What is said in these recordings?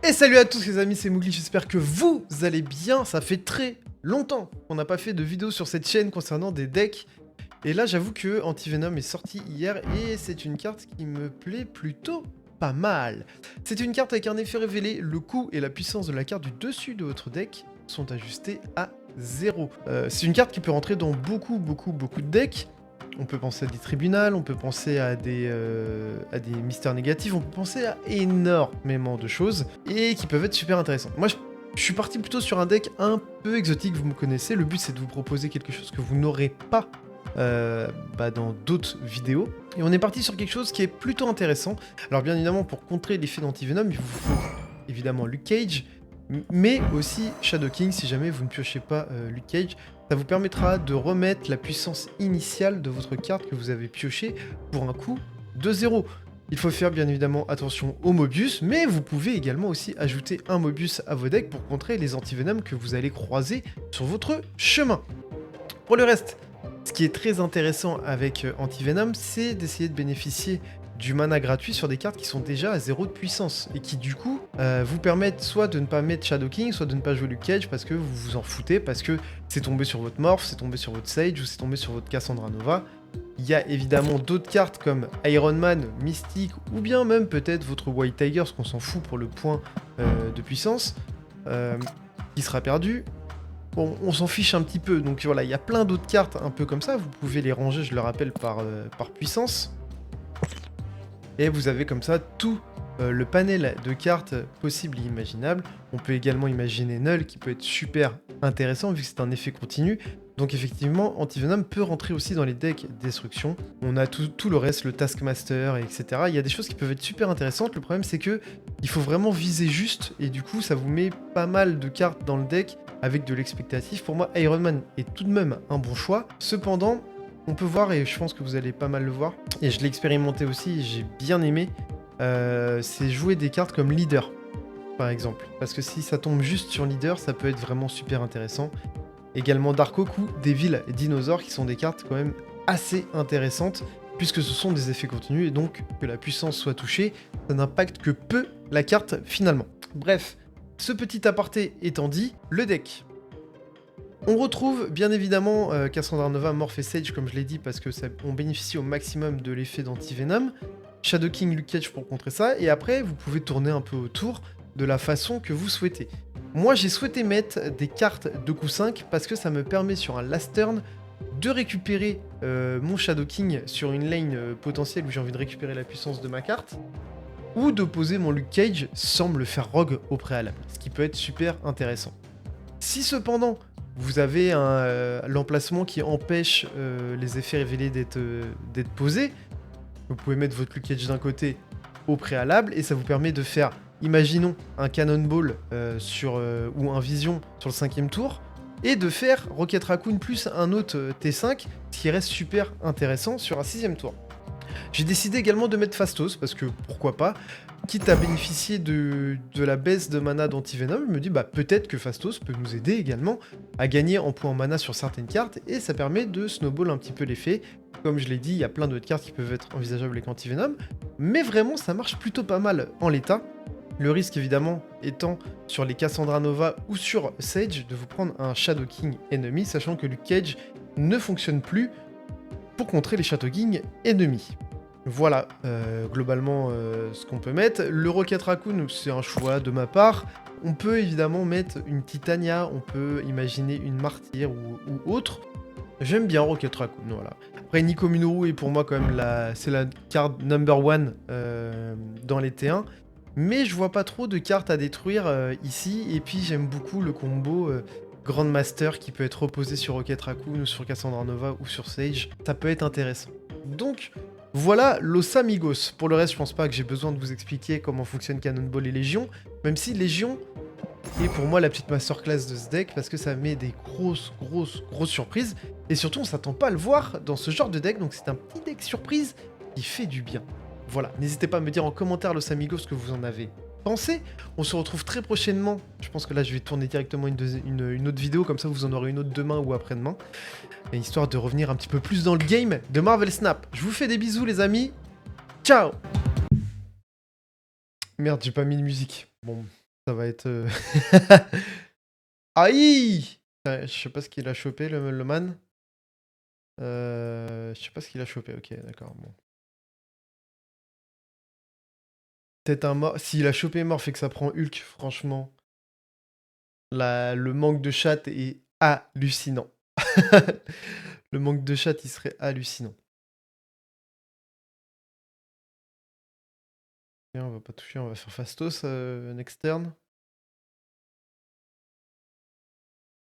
Et salut à tous les amis, c'est Mowgli, j'espère que vous allez bien. Ça fait très longtemps qu'on n'a pas fait de vidéo sur cette chaîne concernant des decks. Et là j'avoue que Antivenom est sorti hier et c'est une carte qui me plaît plutôt pas mal. C'est une carte avec un effet révélé, le coût et la puissance de la carte du dessus de votre deck sont ajustés à 0. C'est une carte qui peut rentrer dans beaucoup de decks. On peut penser à des tribunals, on peut penser à des mystères négatifs, on peut penser à énormément de choses et qui peuvent être super intéressantes. Moi, je suis parti plutôt sur un deck un peu exotique, vous me connaissez. Le but, c'est de vous proposer quelque chose que vous n'aurez pas dans d'autres vidéos. Et on est parti sur quelque chose qui est plutôt intéressant. Alors, bien évidemment, pour contrer l'effet d'Antivenom, il vous faut évidemment Luke Cage, mais aussi Shadow King si jamais vous ne piochez pas Luke Cage. Ça vous permettra de remettre la puissance initiale de votre carte que vous avez piochée pour un coût de 0. Il faut faire bien évidemment attention au Mobius, mais vous pouvez également aussi ajouter un Mobius à vos decks pour contrer les antivenoms que vous allez croiser sur votre chemin. Pour le reste, ce qui est très intéressant avec Antivenom, c'est d'essayer de bénéficier du mana gratuit sur des cartes qui sont déjà à 0 de puissance et qui du coup vous permettent soit de ne pas mettre Shadow King, soit de ne pas jouer Luke Cage parce que vous vous en foutez, parce que c'est tombé sur votre Morph, c'est tombé sur votre Sage ou c'est tombé sur votre Cassandra Nova. Il y a évidemment d'autres cartes comme Iron Man, Mystique ou bien même peut-être votre White Tiger, parce qu'on s'en fout pour le point de puissance qui sera perdu. Bon, on s'en fiche un petit peu, donc voilà, il y a plein d'autres cartes un peu comme ça, vous pouvez les ranger, je le rappelle, par puissance. Et vous avez comme ça tout le panel de cartes possibles et imaginables. On peut également imaginer Null qui peut être super intéressant vu que c'est un effet continu. Donc effectivement, Antivenom peut rentrer aussi dans les decks destruction. On a tout le reste, le Taskmaster, etc. Il y a des choses qui peuvent être super intéressantes. Le problème c'est que il faut vraiment viser juste et du coup ça vous met pas mal de cartes dans le deck avec de l'expectatif. Pour moi, Iron Man est tout de même un bon choix. Cependant, on peut voir, et je pense que vous allez pas mal le voir, et je l'ai expérimenté aussi, et j'ai bien aimé, c'est jouer des cartes comme Leader, par exemple. Parce que si ça tombe juste sur Leader, ça peut être vraiment super intéressant. Également Dark Oak ou Devil et Dinosaur, qui sont des cartes quand même assez intéressantes, puisque ce sont des effets continus, et donc que la puissance soit touchée, ça n'impacte que peu la carte finalement. Bref, ce petit aparté étant dit, le deck. On retrouve bien évidemment Cassandra Nova, Morph et Sage comme je l'ai dit parce que on bénéficie au maximum de l'effet d'Antivenom, Shadow King, Luke Cage pour contrer ça, et après vous pouvez tourner un peu autour de la façon que vous souhaitez. Moi j'ai souhaité mettre des cartes de coup 5 parce que ça me permet sur un last turn de récupérer mon Shadow King sur une lane potentielle où j'ai envie de récupérer la puissance de ma carte, ou de poser mon Luke Cage sans me le faire rogue au préalable, ce qui peut être super intéressant. Si cependant vous avez l'emplacement qui empêche les effets révélés d'être posés, vous pouvez mettre votre Luke Cage d'un côté au préalable et ça vous permet de faire, imaginons, un Cannonball ou un Vision sur le 5e tour et de faire Rocket Raccoon plus un autre T5, ce qui reste super intéressant sur un 6e tour. J'ai décidé également de mettre Phastos, parce que pourquoi pas, quitte à bénéficier de la baisse de mana d'Antivenom, je me dis peut-être que Phastos peut nous aider également à gagner en points en mana sur certaines cartes, et ça permet de snowball un petit peu l'effet. Comme je l'ai dit, il y a plein d'autres cartes qui peuvent être envisageables avec Antivenom, mais vraiment ça marche plutôt pas mal en l'état. Le risque évidemment étant sur les Cassandra Nova ou sur Sage de vous prendre un Shadow King ennemi, sachant que Luke Cage ne fonctionne plus pour contrer les Shadow King ennemis. Voilà, globalement, ce qu'on peut mettre. Le Rocket Raccoon, c'est un choix de ma part. On peut évidemment mettre une Titania, on peut imaginer une Martyr ou autre. J'aime bien Rocket Raccoon, voilà. Après, Nico Minoru est pour moi quand même c'est la carte number 1 dans les T1. Mais je vois pas trop de cartes à détruire ici. Et puis, j'aime beaucoup le combo Grandmaster qui peut être reposé sur Rocket Raccoon ou sur Cassandra Nova ou sur Sage. Ça peut être intéressant. Donc, voilà Los Amigos. Pour le reste, je pense pas que j'ai besoin de vous expliquer comment fonctionne Cannonball et Légion, même si Légion est pour moi la petite masterclass de ce deck, parce que ça met des grosses surprises, et surtout on s'attend pas à le voir dans ce genre de deck, donc c'est un petit deck surprise qui fait du bien. Voilà, n'hésitez pas à me dire en commentaire Los Amigos ce que vous en avez pensé. On se retrouve très prochainement, je pense que là je vais tourner directement une autre vidéo, comme ça vous en aurez une autre demain ou après-demain, histoire de revenir un petit peu plus dans le game de Marvel Snap. Je vous fais des bisous les amis, ciao. Merde, j'ai pas mis de musique, bon... Ça va être... Aïe! Je sais pas ce qu'il a chopé, le man. Je sais pas ce qu'il a chopé, ok, d'accord, bon. Peut-être un mort. S'il a chopé mort et que ça prend Hulk, franchement, le manque de chat est hallucinant. Le manque de chat, il serait hallucinant. Et on va pas toucher, on va faire Fastos, next turn.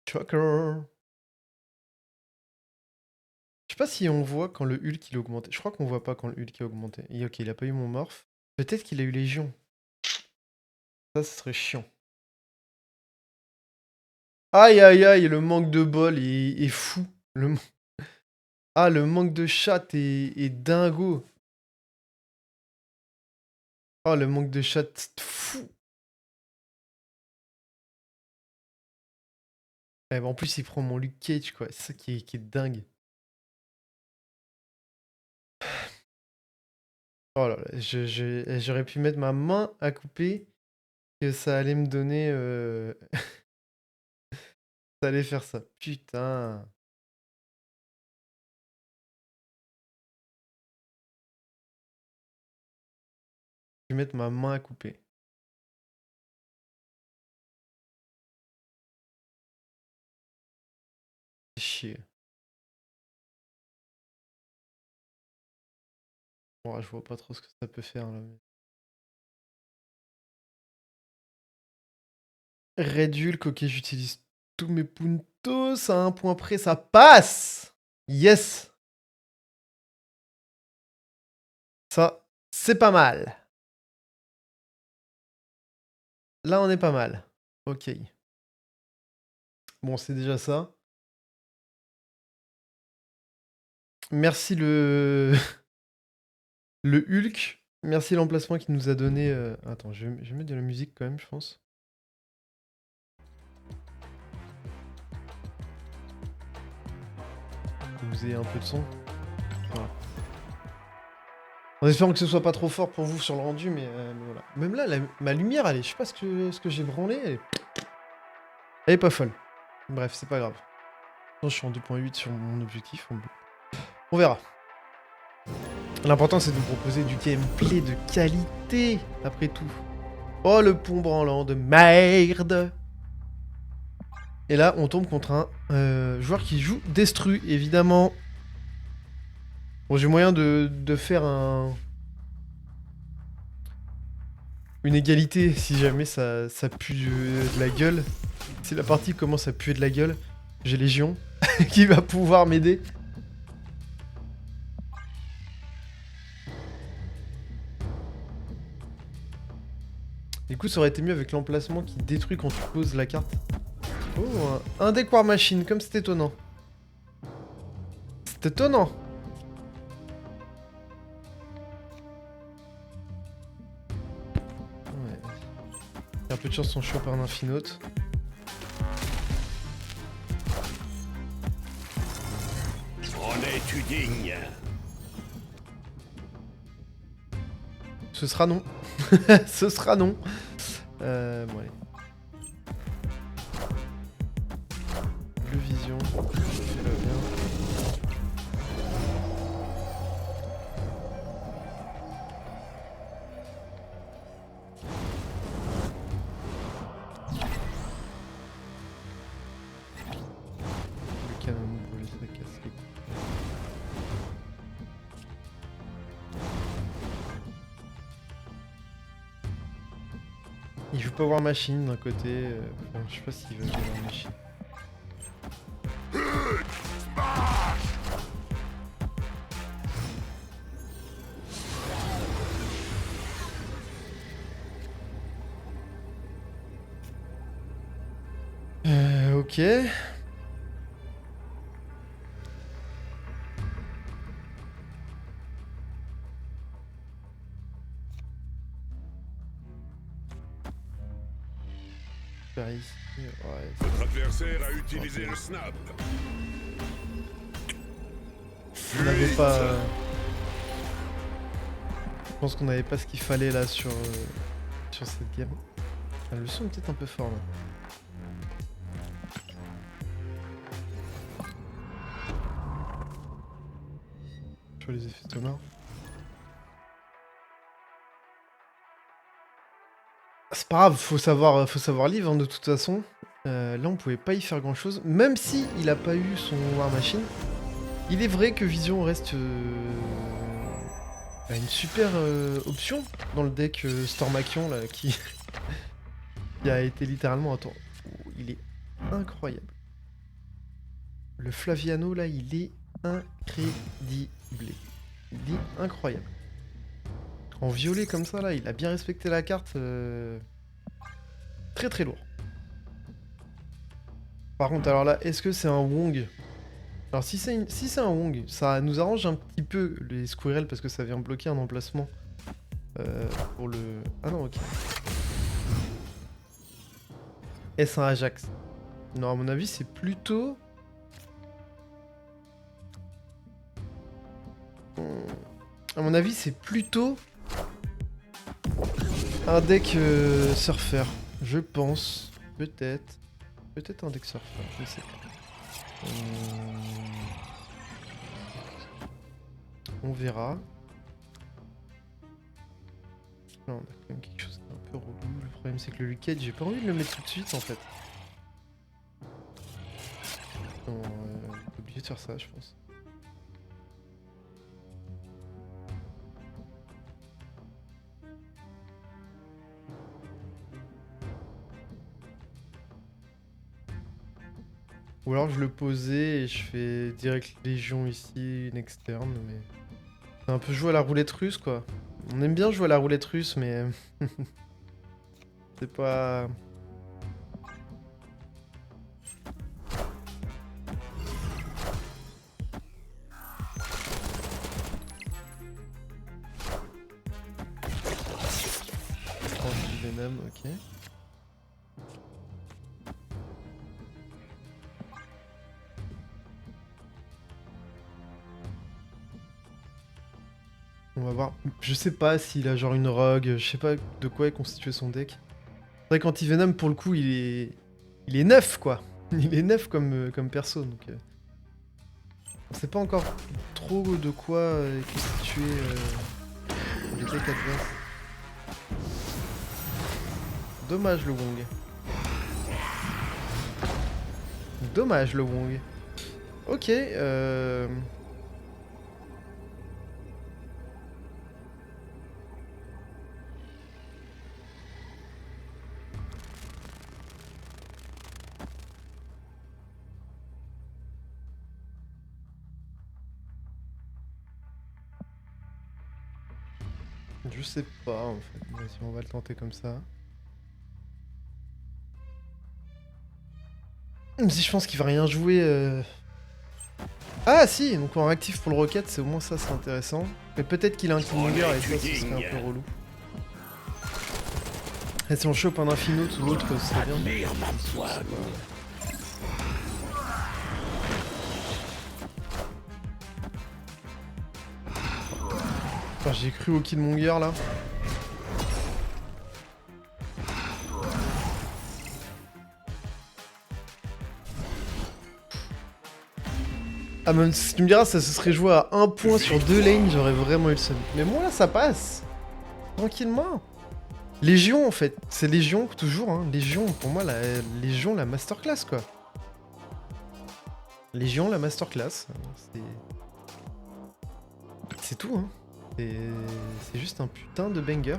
Choker. Je sais pas si on voit quand le Hulk il est augmenté. Je crois qu'on voit pas quand le Hulk est augmenté. Et ok, il a pas eu mon morph. Peut-être qu'il a eu Légion. Ça, ce serait chiant. Aïe aïe aïe, le manque de bol est fou. Ah, le manque de chat est dingo. Oh, le manque de chat fou. Eh ben, en plus, il prend mon Luke Cage, quoi. C'est ça qui est dingue. Oh là là, j'aurais pu mettre ma main à couper que ça allait me donner... ça allait faire ça. Putain. Je vais mettre ma main à couper. Chier. Bon, je vois pas trop ce que ça peut faire, là. Red Hulk, ok, j'utilise tous mes puntos. À un point près, ça passe. Yes. Ça, c'est pas mal. Là, on est pas mal. Ok. Bon, c'est déjà ça. Merci le... le Hulk. Merci l'emplacement qui nous a donné... Attends, je vais mettre de la musique quand même, je pense. Vous ayez un peu de son. Voilà. En espérant que ce soit pas trop fort pour vous sur le rendu, mais voilà. Même là, ma lumière, elle est... Je sais pas ce que j'ai branlé. Elle est pas folle. Bref, c'est pas grave. Je suis en 2.8 sur mon objectif. On verra. L'important, c'est de vous proposer du gameplay de qualité, après tout. Oh, le pont branlant de merde. Et là, on tombe contre un joueur qui joue Destru, évidemment. Bon, j'ai moyen de faire une égalité si jamais ça pue de la gueule. Si la partie commence à puer de la gueule, j'ai Légion qui va pouvoir m'aider. Du coup, ça aurait été mieux avec l'emplacement qui détruit quand tu poses la carte. Oh, un deck War Machine, comme c'est étonnant. C'est étonnant. Ouais. Un peu de chance, on chope un infinote. En es-tu digne? Ce sera non. Ce sera non. Bon, allez. Bleu Vision. Fais-le bien. Le canon brûle, ça casse les couilles. Il joue pas War Machine d'un côté. Bon, je sais pas s'il veut jouer War Machine. Ok. Par ici. Ouais. Votre adversaire a utilisé le snap. On n'avait pas... Je pense qu'on n'avait pas ce qu'il fallait là sur cette game. Ah, le son est peut-être un peu fort là. Sur les effets sonores. C'est pas grave, faut savoir lire hein, de toute façon. Là on pouvait pas y faire grand chose. Même si il a pas eu son War Machine. Il est vrai que Vision reste une super option dans le deck Stormakion là qui a été littéralement... Attends, il est incroyable. Le Flaviano là il est incrédible. Il est incroyable. En violet comme ça là, il a bien respecté la carte. Très très lourd. Par contre alors là, est-ce que c'est un Wong? Alors si c'est un Wong, ça nous arrange un petit peu les squirrels parce que ça vient bloquer un emplacement pour le... Ah non, ok. Est-ce un Ajax? Non, à mon avis, c'est plutôt... À mon avis, c'est plutôt un deck surfer. Je pense. Peut-être. Peut-être un deck surfer, je sais pas. On verra. Là, on a quand même quelque chose d'un peu relou. Le problème, c'est que le Lucked, j'ai pas envie de le mettre tout de suite en fait. Non, obligé de faire ça, je pense. Ou alors je le posais et je fais direct Légion ici, une externe, mais... C'est un peu jouer à la roulette russe, quoi. On aime bien jouer à la roulette russe, mais... C'est pas... Tranche du Venom, ok. On va voir. Je sais pas s'il a genre une rogue, je sais pas de quoi est constitué son deck. C'est vrai qu'Antivenom, pour le coup, il est neuf, quoi. Il est neuf comme perso, donc... On sait pas encore trop de quoi est constitué les decks adverses. Dommage le Wong. Dommage le Wong. Ok, je sais pas en fait. Vas-y, on va le tenter comme ça. Même si je pense qu'il va rien jouer. Ah si, donc en réactif pour le Rocket, c'est au moins ça, c'est intéressant. Mais peut-être qu'il a un Killmonger et ça, ce serait un peu relou. Et si on chope un Infinote ou l'autre, ce serait bien. Enfin, j'ai cru au Killmonger là. Ah, même si tu me diras, ça se serait joué à 1 point sur 2 lanes, j'aurais vraiment eu le seum. Mais moi là, ça passe. Tranquillement. Légion en fait, c'est Légion toujours, hein. Légion, pour moi, Légion, la masterclass quoi. Légion, la masterclass. C'est tout, hein. C'est juste un putain de banger.